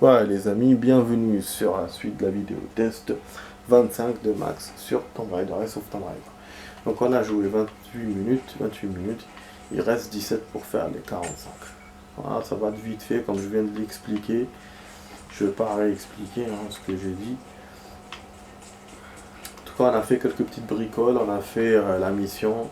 Ouais les amis, bienvenue sur la suite de la vidéo test 25 de Max sur Tomb Raider et of Tomb Raider. Donc on a joué 28 minutes, il reste 17 pour faire les 45. Voilà, ça va vite fait comme je viens de l'expliquer. Je ne vais pas réexpliquer ce que j'ai dit. En tout cas on a fait quelques petites bricoles, on a fait la mission.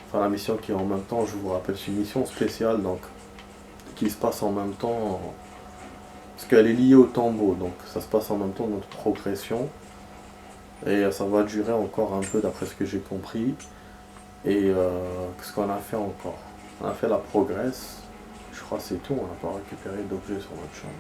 Enfin la mission qui est en même temps, je vous rappelle, c'est une mission spéciale donc qui se passe en même temps. Parce qu'elle est liée au tombeau, donc ça se passe en même temps notre progression. Et ça va durer encore un peu d'après ce que j'ai compris. Et qu'est-ce qu'on a fait encore? On a fait la progresse. Je crois que c'est tout, on n'a pas récupéré d'objets sur notre chambre.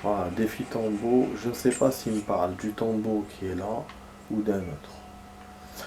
Voilà, défi tombeau. Je ne sais pas s'il me parle du tombeau qui est là ou d'un autre.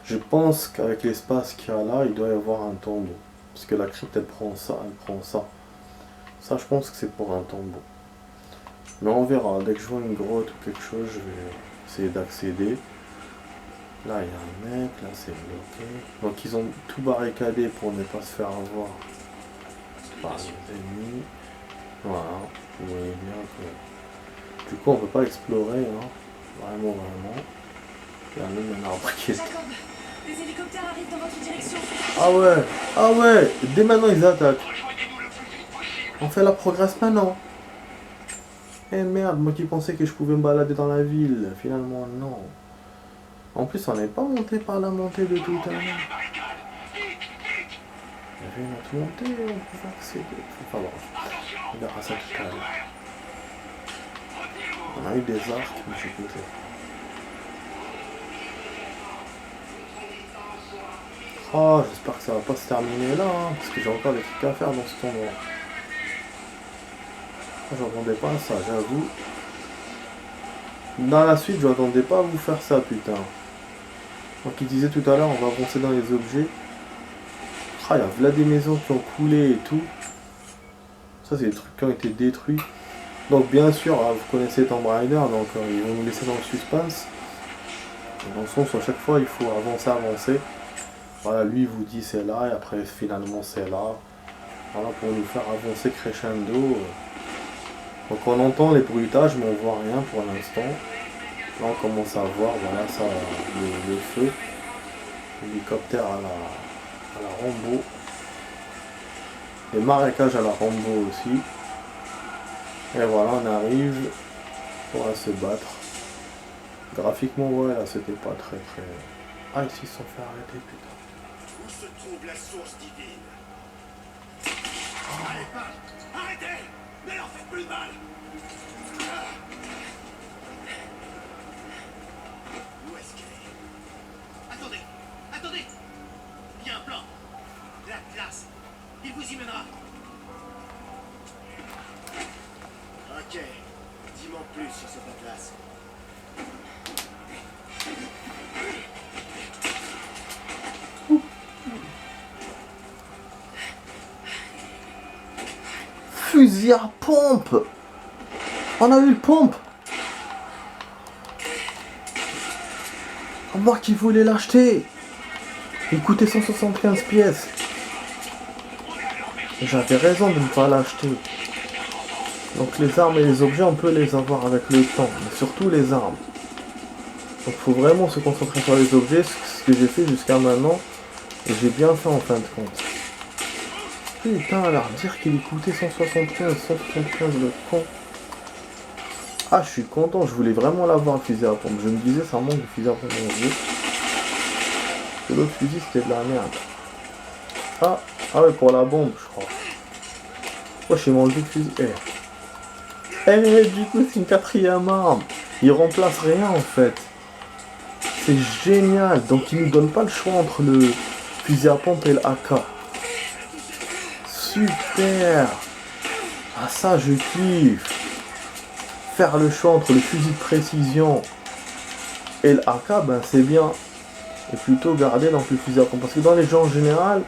Je pense qu'avec l'espace qu'il y a là, il doit y avoir un tombeau. Parce que la crypte elle prend ça, elle prend ça. Ça je pense que c'est pour un tombeau. Mais on verra, dès que je vois une grotte ou quelque chose, je vais essayer d'accéder. Là, il y a un mec, là, c'est bloqué. Donc, ils ont tout barricadé pour ne pas se faire avoir par les ennemis. Voilà, vous voyez bien que... Du coup, on peut pas explorer, Vraiment. Il y a même un arbre qui est... Les hélicoptères arrivent dans votre direction. Ah ouais, dès maintenant, ils attaquent. On fait la progresse maintenant. Eh merde, moi qui pensais que je pouvais me balader dans la ville, finalement non. En plus on n'est pas monté par la montée de tout à l'heure. Il y avait une autre montée, on pouvait accéder. Enfin bon, on verra ça tout à l'heure. On a eu des arcs, mais j'ai écouté. Oh, j'espère que ça va pas se terminer là, parce que j'ai encore des trucs à faire dans cet endroit. J'attendais pas à ça, j'avoue. Dans la suite, je n'attendais pas à vous faire ça, putain. Donc il disait tout à l'heure, on va avancer dans les objets. Ah, il y a là des maisons qui ont coulé et tout. Ça, c'est des trucs qui ont été détruits. Donc bien sûr, vous connaissez Tomb Raider, donc ils vont nous laisser dans le suspense. Dans le sens, à chaque fois, il faut avancer. Voilà, lui, il vous dit c'est là, et après, finalement, c'est là. Voilà, pour nous faire avancer crescendo. Donc on entend les bruitages, mais on voit rien pour l'instant. Là, on commence à voir, voilà, ça, le feu. Hélicoptère à la Rambo. Les marécages à la Rambo aussi. Et voilà, on arrive pour se battre. Graphiquement, ouais, là, c'était pas très... Ah, ici, ils se sont fait arrêter, putain. Où se trouve la source divine? Allez, pas! Arrêtez! Ne leur faites plus de mal! Où est-ce qu'elle est? Attendez! Il y a un plan! L'Atlas! Il vous y mènera! Ok. Dis-moi plus sur cet Atlas. Fusil à pompe! On a eu le pompe! Moi qui voulais l'acheter! Il coûtait 175 pièces. J'avais raison de ne pas l'acheter. Donc les armes et les objets, on peut les avoir avec le temps, mais surtout les armes. Donc il faut vraiment se concentrer sur les objets, ce que j'ai fait jusqu'à maintenant, et j'ai bien fait en fin de compte. Putain, alors dire qu'il coûtait 175 le con. Ah, je suis content, je voulais vraiment l'avoir le fusil à pompe. Je me disais, ça manque de fusil à pompe dans le jeu. Que l'autre fusil, c'était de la merde. Ah ouais, pour la bombe, je crois. Ouais, j'ai mangé le fusil. Du coup, c'est une quatrième arme. Il remplace rien, en fait. C'est génial. Donc, il nous donne pas le choix entre le fusil à pompe et le AK. Super. Ah, ça, je kiffe. Faire le choix entre le fusil de précision et le AK, ben c'est bien. Et plutôt garder donc le fusil à pompe. Parce que dans les jeux en général,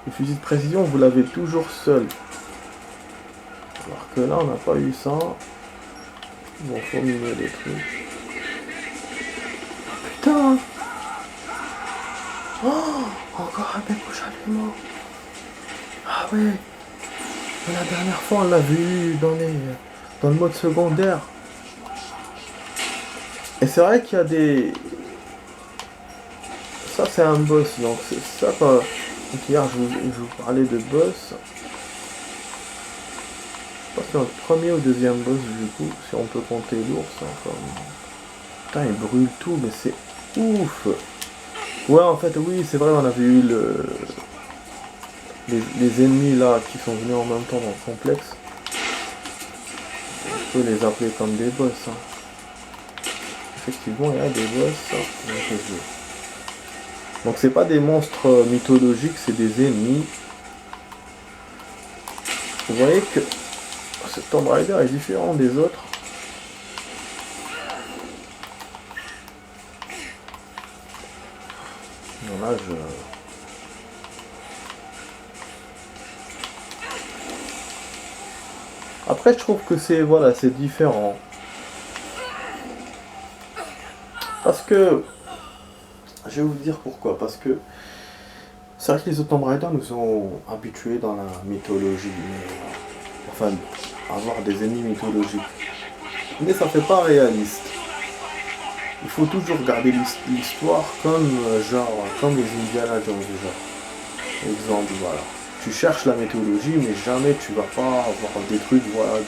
le fusil de précision, vous l'avez toujours seul. Alors que là, on n'a pas eu ça. Bon, faut mimer des trucs. Putain! Oh! Encore un mec au chalumeau. Ah ouais! La dernière fois, on l'a vu dans dans le mode secondaire. Et c'est vrai qu'il y a des... Ça c'est un boss, donc c'est ça quoi. Donc hier je vous parlais de boss. Je sais pas si c'est le premier ou deuxième boss du coup, si on peut compter l'ours encore. Putain il brûle tout, mais c'est ouf. Ouais en fait oui c'est vrai on avait eu les ennemis là qui sont venus en même temps dans le complexe. On peut les appeler comme des boss. Hein. Effectivement il y a des boss dans ce jeu. Donc c'est pas des monstres mythologiques, c'est des ennemis. Vous voyez que ce Tomb Raider est différent des autres. Non, là je... Après je trouve que c'est voilà, c'est différent. Parce que je vais vous dire pourquoi. Parce que c'est vrai que les autres Tomb Raider nous ont habitués dans la mythologie. Enfin, avoir des ennemis mythologiques. Mais ça fait pas réaliste. Il faut toujours garder l'histoire comme genre, comme les Indiana Jones déjà. Exemple, voilà. Tu cherches la mythologie, mais jamais tu vas pas avoir des trucs voilà,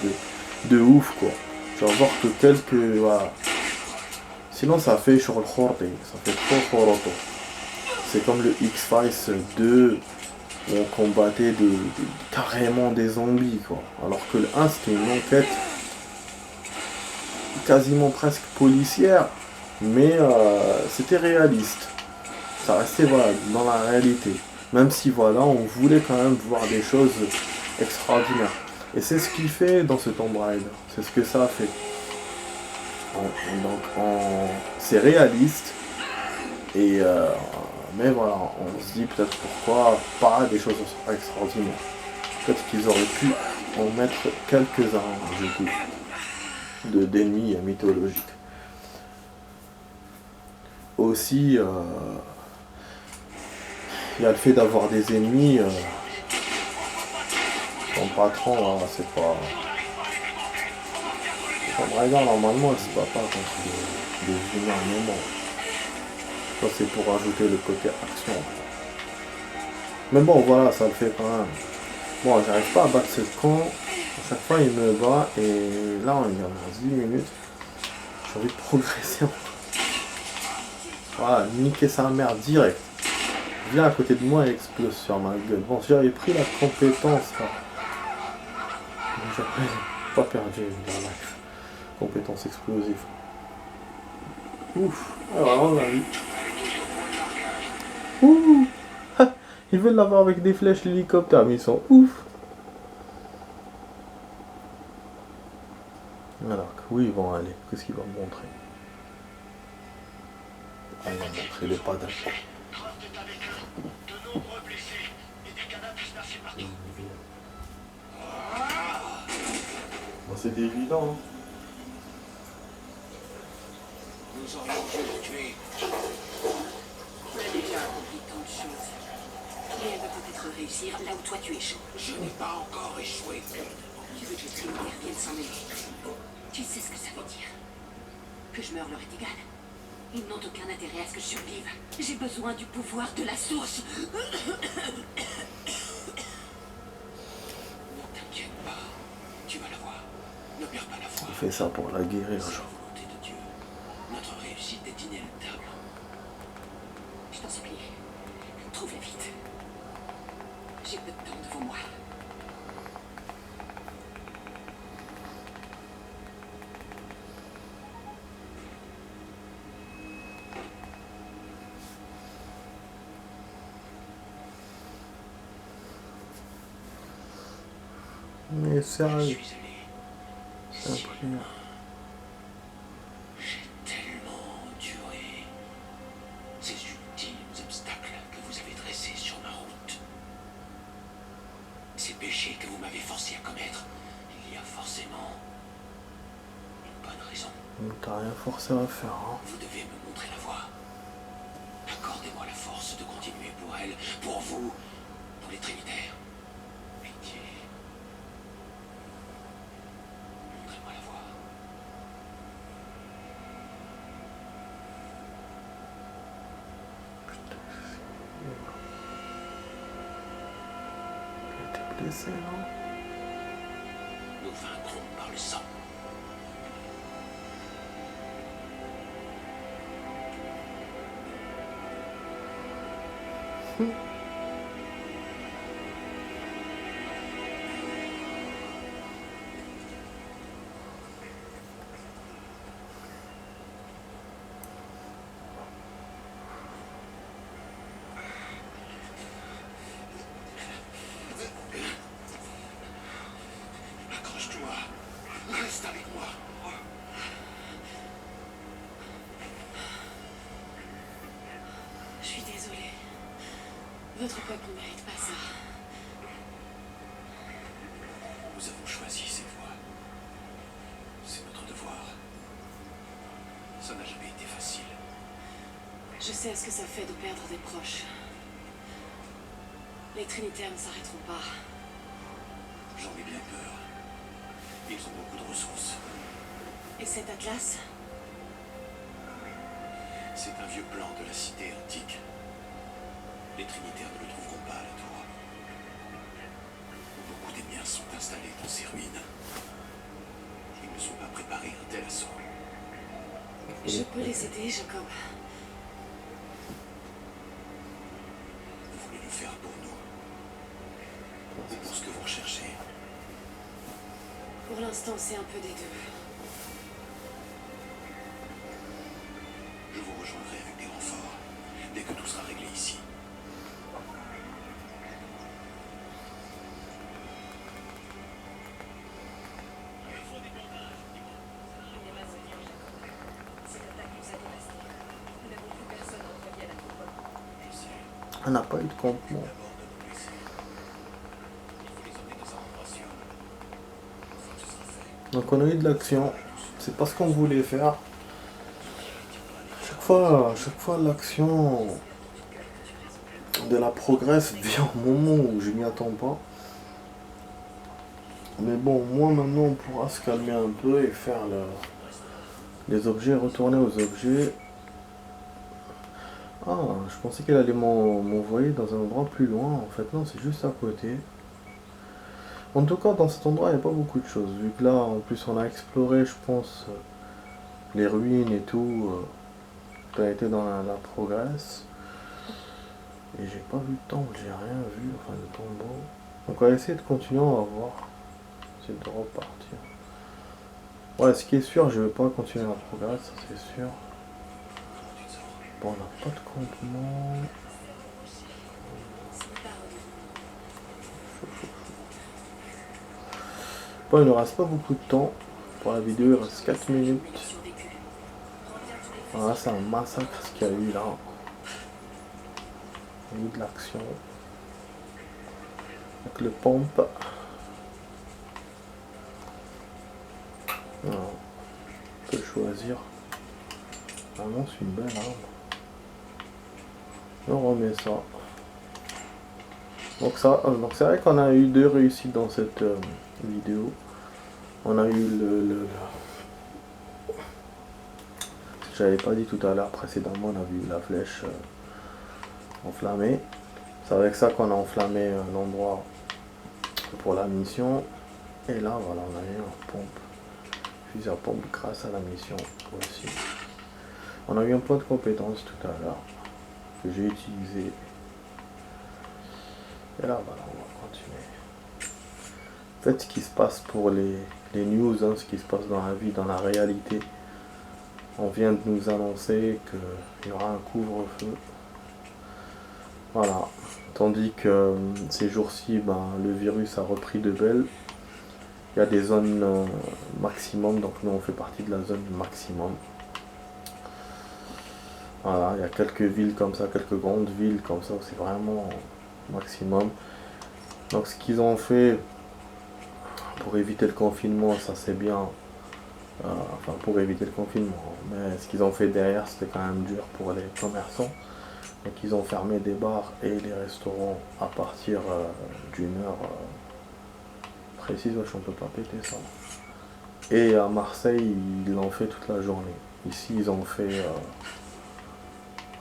de ouf quoi. Tu vas voir que quelques... Voilà. Sinon ça fait sur le Horde, ça fait trop Horoto. C'est comme le X-Files 2 où on combattait carrément des zombies quoi. Alors que le 1 c'était une enquête quasiment presque policière, mais c'était réaliste. Ça restait voilà, dans la réalité. Même si voilà, on voulait quand même voir des choses extraordinaires. Et c'est ce qu'il fait dans ce Tomb Raider. C'est ce que ça a fait. C'est réaliste. Et mais voilà, on se dit peut-être pourquoi pas des choses extraordinaires. Peut-être qu'ils auraient pu en mettre quelques-uns du coup d'ennemis mythologiques. Aussi, il y a le fait d'avoir des ennemis. Ton patron, là, c'est pas. Tomb Raider, normalement, elle se bat pas contre des humains normaux. Ça, c'est pour rajouter le côté action. Mais bon, voilà, ça le fait quand même. Bon, j'arrive pas à battre ce con. À chaque fois, il me bat. Et là, il y en a 10 minutes. J'ai envie de progresser. Voilà, niquer sa mère direct. Viens à côté de moi et explose sur ma gueule. Bon, j'avais pris la compétence là. J'avais pas perdu la life. Compétence explosive. Ouf. Alors, on l'a vu. Ouh. Ils veulent l'avoir avec des flèches l'hélicoptère, mais ils sont ouf. Alors, où ils vont aller? Qu'est-ce qu'ils vont me montrer? Ah, ils vont montrer les pas d'un. Bon, c'est évident. Hein. Nous aurions pu le tuer. Tu as déjà accompli tant de choses. Et elle va peut-être réussir là où toi tu échoues. Je n'ai pas encore échoué. Tu veux que les Trinitaires viennent s'en mêler. Tu sais ce que ça veut dire. Que je meure leur est égal. Ils n'ont aucun intérêt à ce que je survive. J'ai besoin du pouvoir de la source. Ne t'inquiète pas. Tu vas la voir. Ne perds pas la foi. Il fait ça pour la guérir, C'est la genre. volonté de Dieu. Notre réussite est inéluctable. Je t'en supplie. Trouve-la vite. J'ai peu de temps devant moi. Mais Je sérieux, suis allé. c'est un prière. J'ai tellement enduré ces ultimes obstacles que vous avez dressés sur ma route. Ces péchés que vous m'avez forcé à commettre, il y a forcément une bonne raison. T'as rien forcé à faire, hein. Vous devez me montrer la voie. Accordez-moi la force de continuer pour elle, pour vous, pour les Trinitaires. Pitié. Montrez-moi blessé, non? Nous vaincrons par le sang. Accroche-toi. Reste avec moi. Je suis désolée. Votre peuple ne mérite pas ça. Nous avons choisi cette voie. C'est notre devoir. Ça n'a jamais été facile. Je sais ce que ça fait de perdre des proches. Les Trinitaires ne s'arrêteront pas. J'en ai bien peur. Ils ont beaucoup de ressources. Et cet Atlas? C'est un vieux plan de la cité antique. Les Trinitaires ne le trouveront pas à la tour. Beaucoup des miens sont installés dans ces ruines. Ils ne sont pas préparés à un tel assaut. Je peux les aider, Jacob. Vous voulez le faire pour nous? Ou pour ce que vous recherchez? Pour l'instant, c'est un peu des deux. Je vous rejoindrai avec des renforts, dès que tout sera réglé ici. On n'a pas eu de campement. D'abord de nos blessés. Il faut les emmener dans un endroit sûr. Une fois que ce sera fait, Donc on a eu de l'action. C'est pas ce qu'on voulait faire. Chaque fois l'action de la progresse vient au moment où je m'y attends pas. Mais bon, moi maintenant on pourra se calmer un peu et faire les objets, retourner aux objets. Ah, je pensais qu'elle allait m'envoyer dans un endroit plus loin. En fait non, c'est juste à côté. En tout cas, dans cet endroit, il n'y a pas beaucoup de choses. Vu que là, en plus, on a exploré, je pense, les ruines et tout. On a été dans la progresse. Et j'ai pas vu de temple, j'ai rien vu, enfin de tombeau. Donc on va essayer de continuer, on va voir. Essayer de repartir. Ouais, ce qui est sûr, je vais pas continuer la progresse, ça c'est sûr. Bon, on n'a pas de campement. Bon, il ne reste pas beaucoup de temps pour la vidéo, il reste 4 minutes. Voilà, c'est un massacre ce qu'il y a eu là. Il y a eu de l'action. Avec le pompe. Alors, on peut choisir. Vraiment, c'est une belle arme. On remet ça. Donc c'est vrai qu'on a eu 2 réussites dans cette vidéo. On a eu j'avais pas dit tout à l'heure précédemment, on a vu la flèche enflammée. C'est avec ça qu'on a enflammé l'endroit pour la mission. Et là voilà, on a eu un pompe. Fusil à pompe grâce à la mission aussi. On a eu un point de compétence tout à l'heure que j'ai utilisé. Et là voilà, on va continuer. En fait, ce qui se passe pour les news, hein, ce qui se passe dans la vie, dans la réalité, on vient de nous annoncer qu'il y aura un couvre-feu. Voilà. Tandis que ces jours-ci, ben, le virus a repris de belle. Il y a des zones maximum, donc nous on fait partie de la zone maximum. Voilà, il y a quelques villes comme ça, quelques grandes villes comme ça, c'est vraiment maximum. Donc ce qu'ils ont fait pour éviter le confinement, ça c'est bien. Enfin pour éviter le confinement, mais ce qu'ils ont fait derrière c'était quand même dur pour les commerçants. Donc ils ont fermé des bars et les restaurants à partir d'une heure précise. Wesh, on peut pas péter ça. Et à Marseille ils l'ont fait toute la journée. Ici ils ont fait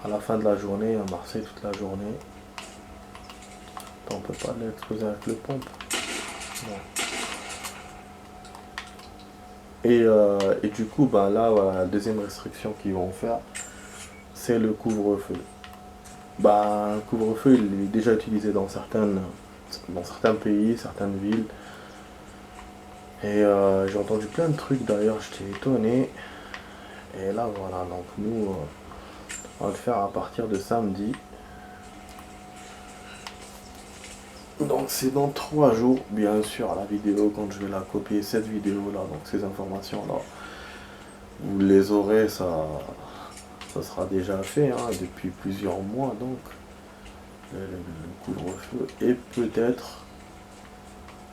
à la fin de la journée, à Marseille toute la journée. Attends, on peut pas l'exploser avec le pompe. Et du coup, bah là, voilà, la deuxième restriction qu'ils vont faire, c'est le couvre-feu. Bah, un couvre-feu, il est déjà utilisé dans certains pays, certaines villes. Et j'ai entendu plein de trucs d'ailleurs, j'étais étonné. Et là, voilà, donc nous, on va le faire à partir de samedi. Donc c'est dans 3 jours, bien sûr, la vidéo, quand je vais la copier, cette vidéo-là, donc ces informations-là, vous les aurez, ça sera déjà fait hein, depuis plusieurs mois, donc le couvre-feu. Et peut-être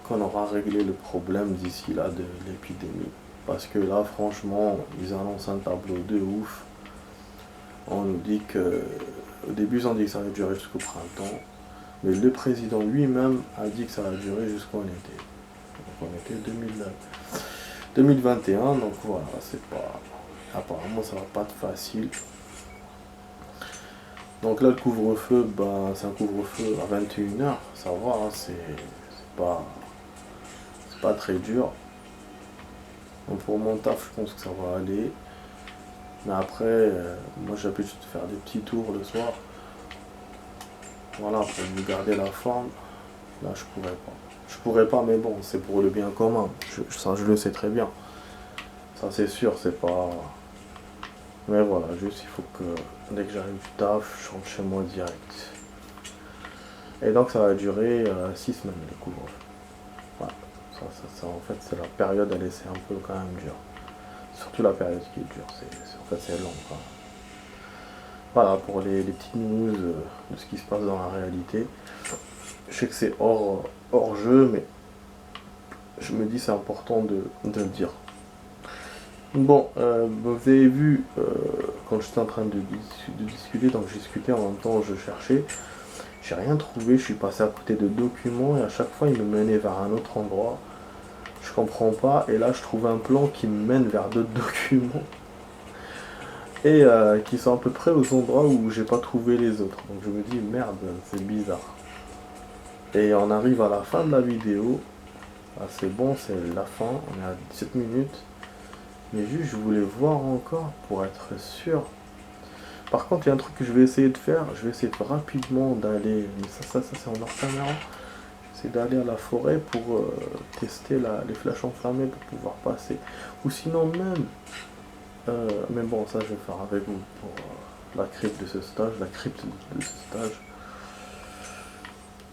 qu'on aura réglé le problème d'ici là de l'épidémie. Parce que là, franchement, ils annoncent un tableau de ouf. On nous dit que, au début, ils ont dit que ça allait durer jusqu'au printemps. Mais le président lui-même a dit que ça va durer jusqu'en été. Donc en été 2021, donc voilà, c'est pas. Apparemment, ça va pas être facile. Donc là, le couvre-feu, ben, c'est un couvre-feu à 21h, ça va, hein, c'est pas très dur. Donc pour mon taf, je pense que ça va aller. Mais après, moi j'ai l'habitude de faire des petits tours le soir. Voilà, pour me garder la forme. Là, je pourrais pas. Je pourrais pas, mais bon, c'est pour le bien commun. Ça, je le sais très bien. Ça, c'est sûr, c'est pas. Mais voilà, juste il faut que dès que j'arrive du taf, je rentre chez moi direct. Et donc, ça va durer 6 semaines le couvre-feu. Voilà. Ça, en fait, c'est la période, elle est un peu quand même dure. Surtout la période qui est dure, en fait, c'est long quand même. Voilà pour les petites news de ce qui se passe dans la réalité. Je sais que c'est hors jeu, mais je me dis c'est important de le dire. Bon, vous avez vu, quand j'étais en train de discuter, donc je discutais en même temps, je cherchais, j'ai rien trouvé, je suis passé à côté de documents et à chaque fois il me menait vers un autre endroit. Je comprends pas, et là je trouve un plan qui me mène vers d'autres documents. Et qui sont à peu près aux endroits où j'ai pas trouvé les autres. Donc je me dis merde, c'est bizarre. Et on arrive à la fin de la vidéo. Ah, c'est bon, c'est la fin, on est à 17 minutes. Mais juste je voulais voir encore pour être sûr. Par contre il y a un truc que je vais essayer de faire. Je vais essayer de rapidement d'aller. Mais ça c'est en hors caméra. C'est d'aller à la forêt pour tester les flèches enflammées pour pouvoir passer. Ou sinon même. Mais bon, ça je vais faire avec vous pour la crypte de ce stage,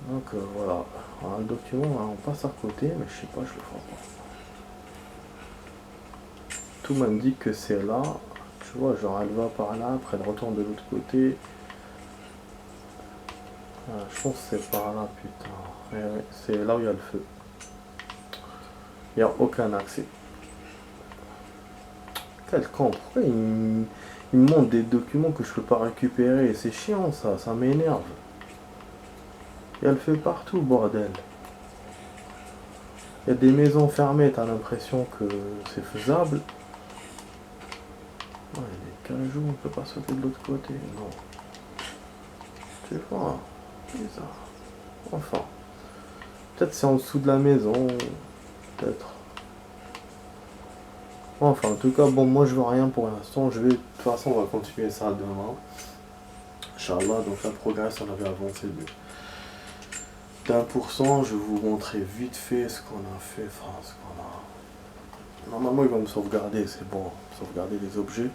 Donc voilà, alors, le document, là, on passe à côté, mais je sais pas, je le ferai pas. Tout m'indique que c'est là, tu vois, genre elle va par là, après elle retourne de l'autre côté. Ah, je pense que c'est par là, putain. Ouais, c'est là où il y a le feu. Il n'y a aucun accès. Quel con, pourquoi il me montre des documents que je peux pas récupérer? C'est chiant ça m'énerve. Il y a le feu partout, bordel. Il y a des maisons fermées, t'as l'impression que c'est faisable. Ouais, il y a des cajoux, on peut pas sauter de l'autre côté, non. Tu vois, bizarre. Enfin, peut-être c'est en dessous de la maison, peut-être. Enfin, en tout cas, bon, moi je vois rien pour l'instant. De toute façon, on va continuer ça demain. Inch'Allah, donc la progresse, on avait avancé d'1%. Je vais vous montrer vite fait ce qu'on a fait. Enfin, ce qu'on a. Normalement, il va me sauvegarder, c'est bon, sauvegarder les objets.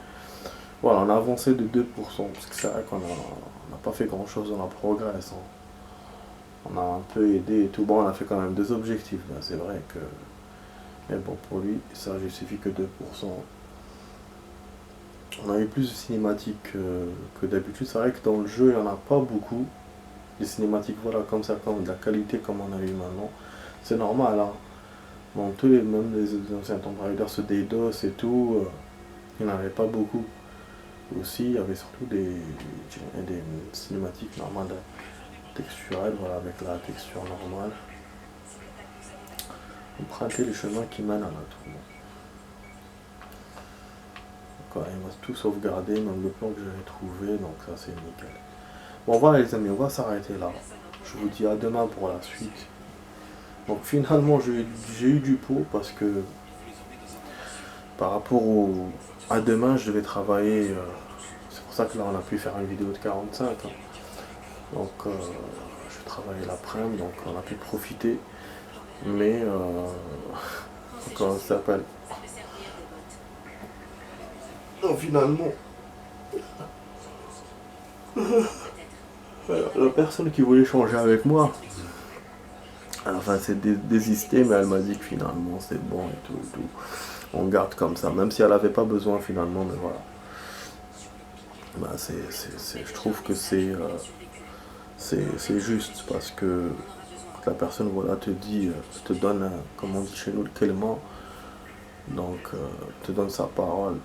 Voilà, on a avancé de 2%, parce que c'est vrai qu'on n'a pas fait grand chose dans la progresse. Hein. On a un peu aidé et tout. Bon, on a fait quand même 2 objectifs, là, c'est vrai que. Mais bon, pour lui, ça justifie que 2%. On a eu plus de cinématiques que d'habitude. C'est vrai que dans le jeu, il n'y en a pas beaucoup. Des cinématiques, voilà, comme ça, comme de la qualité comme on a eu maintenant. C'est normal, hein. Bon, même les anciens Tomb Raider, ceux des DOS et tout, il n'y en avait pas beaucoup. Aussi, il y avait surtout des cinématiques normales, texturelles, voilà, avec la texture normale. Emprunter les chemins qui mènent à la tour. Donc, il va tout sauvegarder, même le plan que j'avais trouvé, donc ça c'est nickel. Bon voilà les amis, on va s'arrêter là. Je vous dis à demain pour la suite. Donc finalement j'ai eu du pot parce que par rapport à demain je devais travailler, c'est pour ça que là on a pu faire une vidéo de 45 hein. Donc je travaillais l'après-midi, donc on a pu profiter, mais comment ça s'appelle, donc finalement la personne qui voulait changer avec moi, enfin c'est désisté, mais elle m'a dit que finalement c'est bon et tout, on garde comme ça, même si elle n'avait pas besoin finalement, mais voilà. Bah, je trouve que c'est juste parce que la personne voilà te dit, te donne, comme on dit chez nous, le clément, donc te donne sa parole.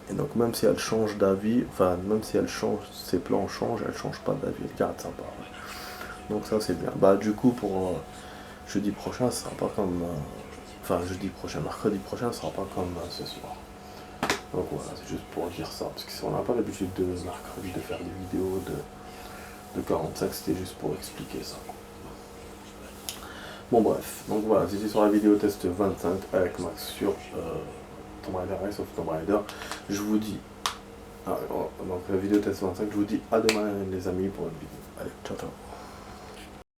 Et donc même si elle change d'avis, enfin même si elle change, ses plans changent, elle change pas d'avis, elle garde sa parole. Donc ça c'est bien. Bah du coup pour jeudi prochain, ce sera pas comme, enfin jeudi prochain, mercredi prochain, ce sera pas comme ce soir. Donc voilà, c'est juste pour dire ça, parce que si on n'a pas l'habitude de mercredi de faire des vidéos de 45, c'était juste pour expliquer ça. Bon bref, donc voilà, c'était sur la vidéo test 25 avec Max sur Tomb Raider, Rise of Tomb Raider. Je vous dis, donc la vidéo test 25, je vous dis à demain les amis pour une vidéo. Allez, ciao ciao.